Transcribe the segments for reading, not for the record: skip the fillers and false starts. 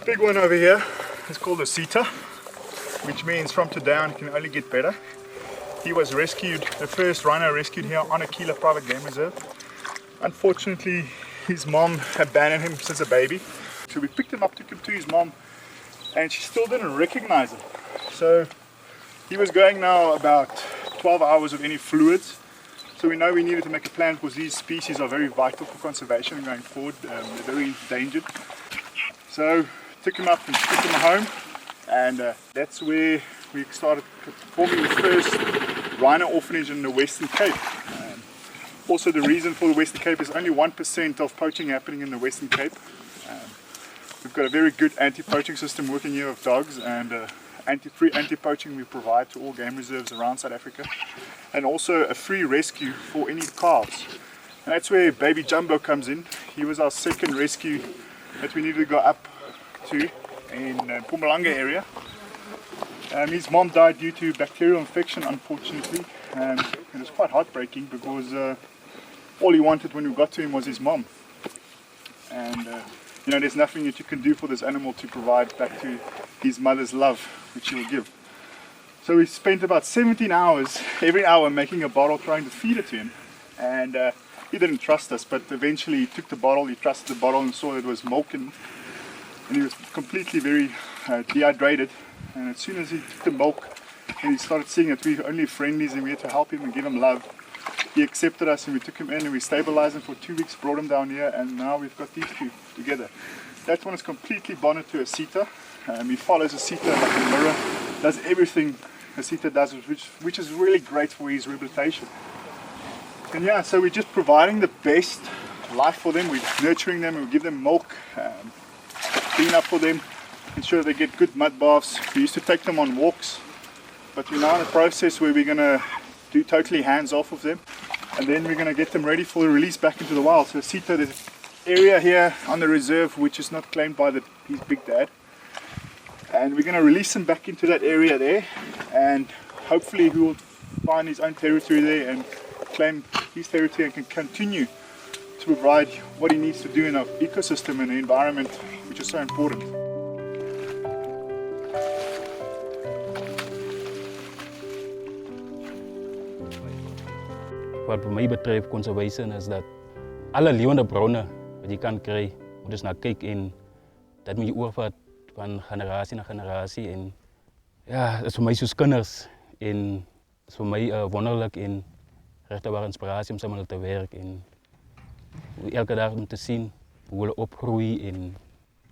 big one over here is called a Sita, which means from today on it can only get better. He was rescued, the first rhino rescued here on a Kila private game reserve. Unfortunately, his mom abandoned him since a baby. So we picked him up, took him to his mom, and she still didn't recognize him. So he was going now about 12 hours of any fluids. So we know we needed to make a plan because these species are very vital for conservation going forward. They're very endangered. So took him up and took him home, and that's where we started forming the first rhino orphanage in the Western Cape. Also, the reason for the Western Cape is only 1% of poaching happening in the Western Cape. We've got a very good anti-poaching system working here with dogs, and free anti-poaching we provide to all game reserves around South Africa, and also a free rescue for any calves. And that's where baby Jumbo comes in. He was our second rescue that we needed to go up to in Mpumalanga area. His mom died due to bacterial infection, unfortunately, and it was quite heartbreaking because all he wanted when we got to him was his mom. And you know, there's nothing that you can do for this animal to provide back to his mother's love, which he will give. So we spent about 17 hours, every hour, making a bottle, trying to feed it to him. And he didn't trust us, but eventually he took the bottle, he trusted the bottle and saw it was milk, and he was completely very dehydrated. And as soon as he took the milk and he started seeing that we were only friendlies and we had to help him and give him love, he accepted us, and we took him in and we stabilized him for 2 weeks, brought him down here, and now we've got these two together. That one is completely bonded to a Sita. He follows a Sita like a mirror, does everything a Sita does, which is really great for his rehabilitation. And yeah, so we're just providing the best life for them. We're nurturing them, we give them milk, clean up for them, ensure they get good mud baths. We used to take them on walks, but we're now in a process where we're going to do totally hands off of them, and then we're going to get them ready for the release back into the wild. So Sita, there's an area here on the reserve which is not claimed by his big dad, and we're going to release him back into that area there, and hopefully he will find his own territory there and claim his territory and can continue to provide what he needs to do in our ecosystem and the environment, which is so important. Wat voor mij betreft conservation is dat alle levende bronnen wat je kan krijgen, moet dus naar kijken en dat moet je overvat van generatie naar generatie. En ja, het is voor mij zoals kinders en het is voor mij wonderlijk en echt waar inspiratie om samen te werken. En elke dag om te zien hoe we opgroeien en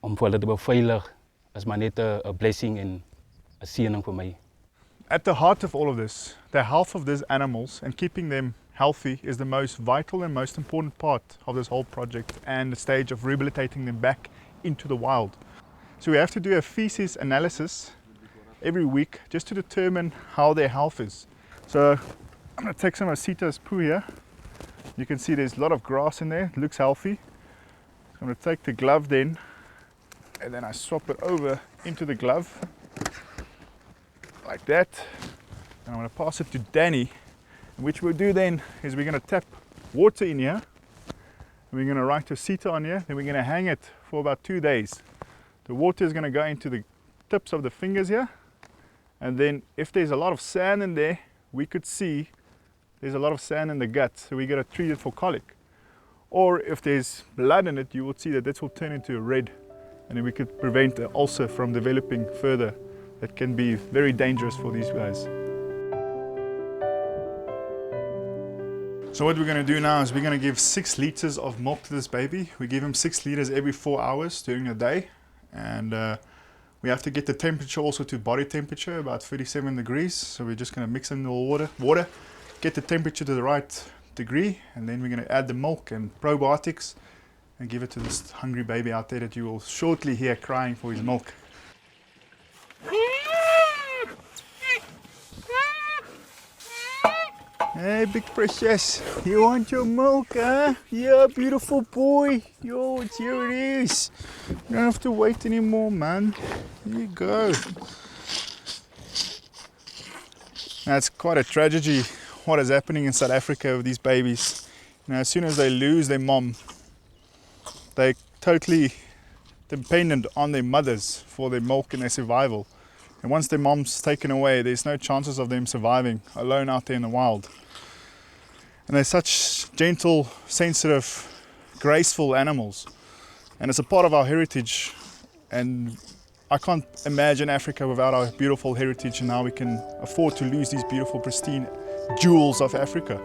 om voor te beveiligen is maar net een blessing en een ziening voor mij. At the heart of all of this, the health of these animals and keeping them healthy is the most vital and most important part of this whole project and the stage of rehabilitating them back into the wild. So we have to do a feces analysis every week just to determine how their health is. So I'm going to take some of Sita's poo here. You can see there's a lot of grass in there, it looks healthy. So I'm going to take the glove then, and then I swap it over into the glove like that, and I'm going to pass it to Danny. And which we'll do then is we're going to tap water in here, and we're going to write a Sita on here, then we're going to hang it for about 2 days. The water is going to go into the tips of the fingers here, and then if there's a lot of sand in there, we could see there's a lot of sand in the gut, so we're going to treat it for colic. Or if there's blood in it, you will see that this will turn into a red, and then we could prevent the ulcer from developing further. That can be very dangerous for these guys. So what we're going to do now is we're going to give 6 liters of milk to this baby. We give him 6 liters every 4 hours during the day, and we have to get the temperature also to body temperature, about 37 degrees. So we're just going to mix in the water, get the temperature to the right degree, and then we're going to add the milk and probiotics and give it to this hungry baby out there that you will shortly hear crying for his milk. Hey, big precious, you want your milk, huh? Yeah, beautiful boy. Yo, here it is. You don't have to wait anymore, man. Here you go. Now, it's quite a tragedy what is happening in South Africa with these babies. You know, as soon as they lose their mom, they totally dependent on their mothers for their milk and their survival. And once their mom's taken away, there's no chances of them surviving alone out there in the wild. And they're such gentle, sensitive, graceful animals. And it's a part of our heritage. And I can't imagine Africa without our beautiful heritage and how we can afford to lose these beautiful, pristine jewels of Africa.